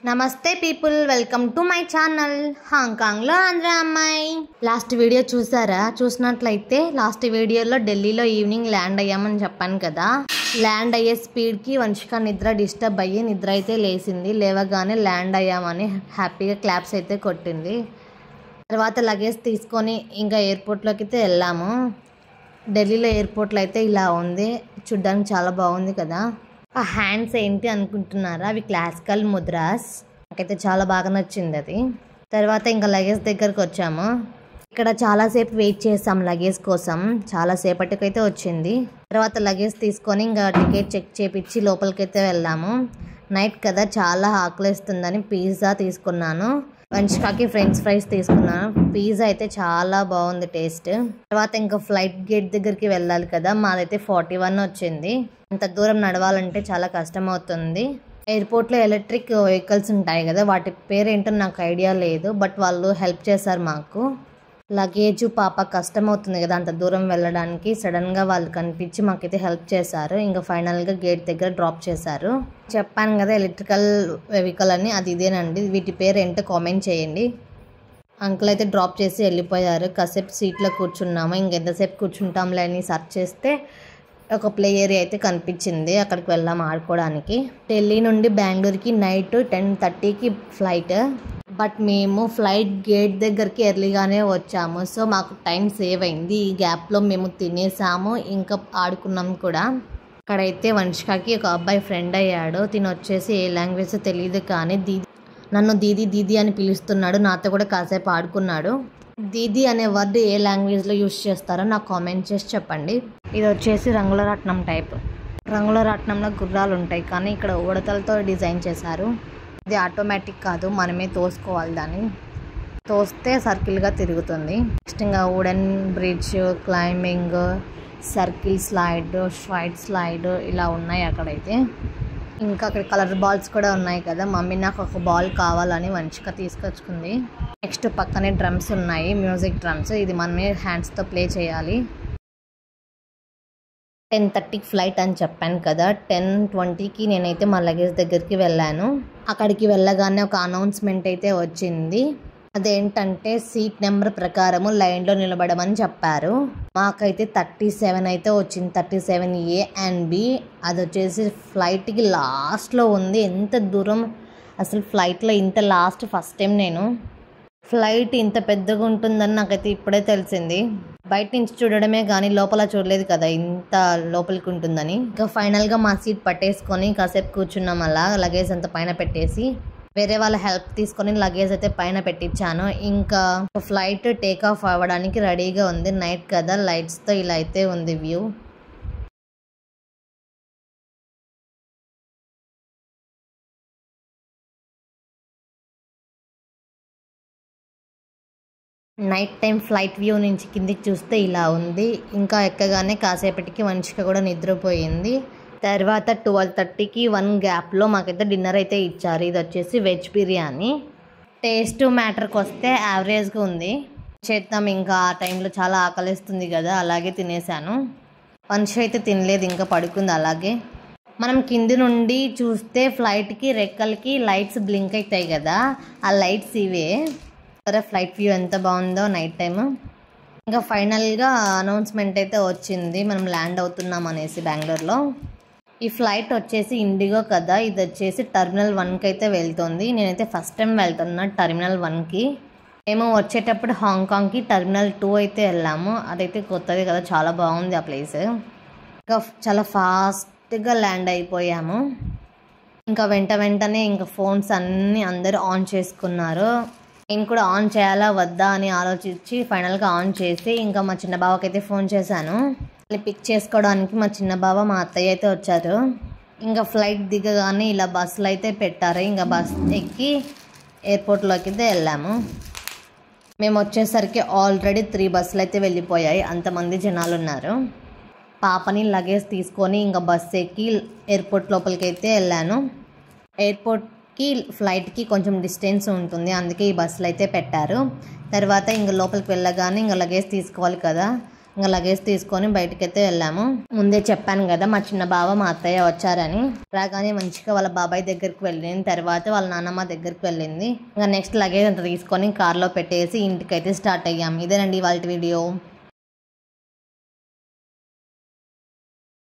నమస్తే people, welcome to my channel హాంకాంగ్లో ఆంధ్ర అమ్మాయి. లాస్ట్ వీడియో చూసారా? చూసినట్లయితే లాస్ట్ వీడియోలో ఢిల్లీలో ఈవినింగ్ ల్యాండ్ అయ్యామని చెప్పాను కదా. ల్యాండ్ అయ్యే స్పీడ్కి వంశిక నిద్ర డిస్టర్బ్ అయ్యి నిద్ర అయితే లేచింది. లేవగానే ల్యాండ్ అయ్యామని హ్యాపీగా క్లాప్స్ అయితే కొట్టింది. తర్వాత లగేజ్ తీసుకొని ఇంకా ఎయిర్పోర్ట్లోకి అయితే వెళ్ళాము. ఢిల్లీలో ఎయిర్పోర్ట్లో అయితే ఇలా ఉంది, చూడ్డానికి చాలా బాగుంది కదా. ఆ హ్యాండ్స్ ఏంటి అనుకుంటున్నారా? అవి క్లాసికల్ ముద్రాస్. నాకైతే చాలా బాగా నచ్చింది అది. తర్వాత ఇంకా లగేజ్ దగ్గరకు వచ్చాము. ఇక్కడ చాలాసేపు వెయిట్ చేసాం లగేజ్ కోసం, చాలాసేపటికైతే వచ్చింది. తర్వాత లగేజ్ తీసుకొని ఇంకా టికెట్ చెక్ చేపించి లోపలికైతే వెళ్ళాము. నైట్ కదా, చాలా ఆకలిస్తుందని పిజ్జా తీసుకున్నాను. వంశికాకి ఫ్రెంచ్ ఫ్రైస్ తీసుకున్నాను. పిజ్జా అయితే చాలా బాగుంది టేస్ట్. తర్వాత ఇంకా ఫ్లైట్ గేట్ దగ్గరికి వెళ్ళాలి కదా, మాదైతే 41 వచ్చింది. అంత దూరం నడవాలంటే చాలా కష్టం అవుతుంది. ఎయిర్పోర్ట్లో ఎలక్ట్రిక్ వెహికల్స్ ఉంటాయి కదా, వాటి పేరేంటో నాకు ఐడియా లేదు, బట్ వాళ్ళు హెల్ప్ చేశారు మాకు. లగేజ్ పాప కష్టం అవుతుంది కదా అంత దూరం వెళ్ళడానికి. సడన్గా వాళ్ళు కనిపించి మాకైతే హెల్ప్ చేశారు. ఇంకా ఫైనల్గా గేట్ దగ్గర డ్రాప్ చేశారు. చెప్పాను కదా ఎలక్ట్రికల్ వెహికల్ అని, అది ఇదేనండి. వీటి పేరు ఏంటో కామెంట్ చేయండి. అంకుల్ అయితే డ్రాప్ చేసి వెళ్ళిపోయారు. కాసేపు సీట్లో కూర్చున్నాము. ఇంకెంతసేపు కూర్చుంటాంలే అని సర్చ్ చేస్తే ఒక ప్లే ఏరియా అయితే కనిపించింది. అక్కడికి వెళ్ళాం ఆడుకోవడానికి. ఢిల్లీ నుండి బెంగళూరుకి నైట్ 10:30కి ఫ్లైట్. బట్ మేము ఫ్లైట్ గేట్ దగ్గరికి ఎర్లీగానే వచ్చాము. సో మాకు టైం సేవ్ అయింది. ఈ గ్యాప్లో మేము తినేసాము, ఇంకా ఆడుకున్నాం కూడా. అక్కడైతే వంశికాకి ఒక అబ్బాయి ఫ్రెండ్ అయ్యాడు. తిను వచ్చేసి ఏ లాంగ్వేజ్ తెలియదు కానీ నన్ను దీదీ దీదీ అని పిలుస్తున్నాడు. నాతో కూడా కాసేపు ఆడుకున్నాడు. దీదీ అనే వర్డ్ ఏ లాంగ్వేజ్లో యూజ్ చేస్తారో నాకు కామెంట్ చేసి చెప్పండి. ఇది వచ్చేసి రంగుల రాట్నం టైప్. రంగుల రాట్నంలో గుర్రాలు ఉంటాయి కానీ ఇక్కడ ఉడతలతో డిజైన్ చేశారు. ఇది ఆటోమేటిక్ కాదు, మనమే తోసుకోవాలి. దాన్ని తోస్తే సర్కిల్గా తిరుగుతుంది. నెక్స్ట్ ఇంకా wooden bridge, climbing, circle slide, straight slide ఇలా ఉన్నాయి అక్కడైతే. ఇంకా అక్కడ కలర్ బాల్స్ కూడా ఉన్నాయి కదా. మమ్మీ నాకు ఒక బాల్ కావాలని వంశిక తీసుకొచ్చుకుంది. నెక్స్ట్ పక్కనే డ్రమ్స్ ఉన్నాయి, మ్యూజిక్ డ్రమ్స్. ఇది మనమే హ్యాండ్స్తో ప్లే చేయాలి. 10:30కి ఫ్లైట్ అని చెప్పాను కదా. 10:20కి నేనైతే మా లగేజ్ దగ్గరికి వెళ్ళాను. అక్కడికి వెళ్ళగానే ఒక అనౌన్స్మెంట్ అయితే వచ్చింది. అదేంటంటే సీట్ నెంబర్ ప్రకారము లైన్లో నిలబడమని చెప్పారు. మాకైతే 37 అయితే వచ్చింది. 37A and B. అది వచ్చేసి ఫ్లైట్కి లాస్ట్లో ఉంది. ఎంత దూరం అసలు ఫ్లైట్లో ఇంత లాస్ట్ ఫస్ట్ టైం నేను. ఫ్లైట్ ఇంత పెద్దగా ఉంటుందని నాకైతే ఇప్పుడే తెలిసింది. బయట నుంచి చూడడమే కానీ లోపల చూడలేదు కదా ఇంత లోపలికి ఉంటుందని. ఇంకా ఫైనల్గా మా సీట్ పట్టేసుకొని కాసేపు కూర్చున్నాం. అలా లగేజ్ అంతా పైన పెట్టేసి వేరే వాళ్ళ హెల్ప్ తీసుకొని లగేజ్ అయితే పైన పెట్టించాను. ఇంకా ఫ్లైట్ టేక్ ఆఫ్ అవ్వడానికి రెడీగా ఉంది. నైట్ కదా, లైట్స్తో ఇలా అయితే ఉంది view. Night time flight view నుంచి కిందికి చూస్తే ఇలా ఉంది. ఇంకా ఎక్కగానే కాసేపటికి వంశిక కూడా నిద్రపోయింది. తర్వాత 12:30కి 1 గ్యాప్లో మాకైతే డిన్నర్ అయితే ఇచ్చారు. ఇది వచ్చేసి వెజ్ బిర్యానీ. టేస్ట్ మ్యాటర్కి వస్తే యావరేజ్గా ఉంది. చేద్దాం, ఇంకా ఆ టైంలో చాలా ఆకలిస్తుంది కదా, అలాగే తినేసాను. వంశి అయితే తినలేదు, ఇంకా పడుకుంది అలాగే. మనం కింది నుండి చూస్తే ఫ్లైట్కి రెక్కలకి లైట్స్ బ్లింక్ అవుతాయి కదా, ఆ లైట్స్ ఇవే. ఫ్లైట్ వ్యూ ఎంత బాగుందో నైట్ టైమ్. ఇంకా ఫైనల్గా అనౌన్స్మెంట్ అయితే వచ్చింది, మనం ల్యాండ్ అవుతున్నాం అనేసి బెంగళూరులో. ఈ ఫ్లైట్ వచ్చేసి ఇండిగో కదా, ఇది వచ్చేసి టెర్మినల్ 1కి అయితే వెళ్తుంది. నేనైతే ఫస్ట్ టైం వెళ్తున్నా టెర్మినల్ 1కి. మేము వచ్చేటప్పుడు హాంకాంగ్కి టెర్మినల్ 2 అయితే వెళ్ళాము. అదైతే కొత్తది కదా, చాలా బాగుంది ఆ ప్లేస్. ఇంకా చాలా ఫాస్ట్గా ల్యాండ్ అయిపోయాము. ఇంకా వెంటనే ఇంకా ఫోన్స్ అన్నీ అందరూ ఆన్ చేసుకున్నారు. నేను కూడా ఆన్ చేయాలా వద్దా అని ఆలోచించి ఫైనల్గా ఆన్ చేసి ఇంకా మా చిన్న బావకైతే ఫోన్ చేశాను. పిక్ చేసుకోవడానికి మా చిన్న బావ మా అత్తయ్య అయితే వచ్చారు. ఇంకా ఫ్లైట్ దిగగానే ఇలా బస్సులు అయితే పెట్టారు. ఇంకా బస్ ఎక్కి ఎయిర్పోర్ట్లోకి అయితే వెళ్ళాము. మేము వచ్చేసరికి ఆల్రెడీ 3 బస్సులు అయితే వెళ్ళిపోయాయి, అంతమంది జనాలు ఉన్నారు. పాపని లగేజ్ తీసుకొని ఇంకా బస్సు ఎక్కి ఎయిర్పోర్ట్ లోపలికి అయితే వెళ్ళాను. ఎయిర్పోర్ట్కి ఫ్లైట్కి కొంచెం డిస్టెన్స్ ఉంటుంది, అందుకే ఈ బస్సులు అయితే పెట్టారు. తర్వాత ఇంకా లోపలికి వెళ్ళగానే ఇంకా లగేజ్ తీసుకోవాలి కదా, ఇంకా లగేజ్ తీసుకొని బయటకైతే వెళ్ళాము. ముందే చెప్పాను కదా మా చిన్న బావ మా అత్తయ్య వచ్చారని. రాగానే మంచిగా వాళ్ళ బాబాయ్ దగ్గరికి వెళ్ళిన తర్వాత వాళ్ళ నాన్నమ్మ దగ్గరికి వెళ్ళింది. ఇంకా నెక్స్ట్ లగేజ్ అంతా తీసుకొని కార్లో పెట్టేసి ఇంటికైతే స్టార్ట్ అయ్యాము. ఇదేనండి వాళ్ళ వీడియో.